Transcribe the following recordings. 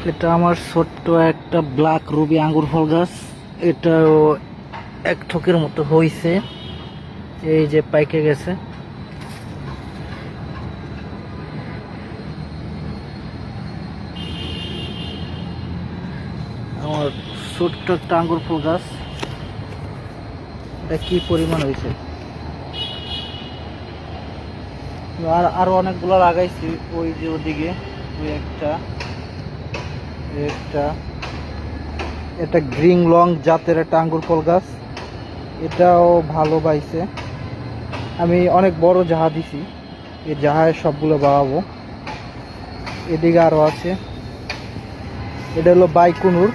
এটা আমার ছোট্ট একটা ব্ল্যাক রুবি আঙ্গুর ফল গাছ। এটাও এক থোকের মতো হয়েছে, এই যে পাইকে গেছে। আমার ছোট্ট একটা আঙ্গুর ফল গাছ, এটা কি পরিমাণ হয়েছে। আর আরো অনেকগুলো লাগাইছি, ওই যে ওদিকে ওই একটা একটা এটা গ্রিন লং জাতের একটা আঙ্গুর ফল গাছ, এটাও ভালো পাইছে। আমি অনেক বড় জাহা দিছি, এই জাহায় সবগুলো বাড়াবো। এদিকে আরো আছে, এটা হলো বাইকুনুর,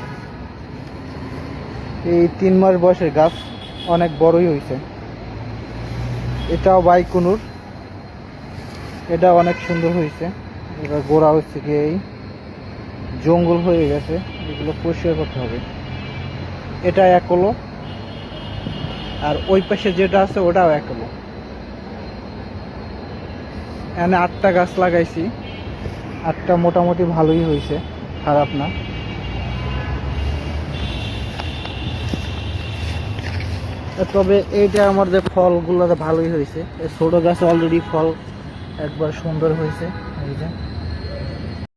এই 3 মাস বয়সের গাছ, অনেক বড়ই হয়েছে। এটাও বাইকুনুর, এটা অনেক সুন্দর হয়েছে। এবার গোড়া হচ্ছে কি এই জঙ্গল হয়ে গেছে, এগুলো পরিষ্কার করতে হবে। এটা এক হলো, আর ওই পাশে যেটা আছে ওটাও এক হলো। এখানে 8টা গাছ লাগাইছি, 8টা মোটামুটি ভালোই হয়েছে, খারাপ না। তবে এইটা আমাদের ফলগুলো ভালোই হয়েছে, ছোট গাছে অলরেডি ফল একবার সুন্দর হয়েছে, এই যে।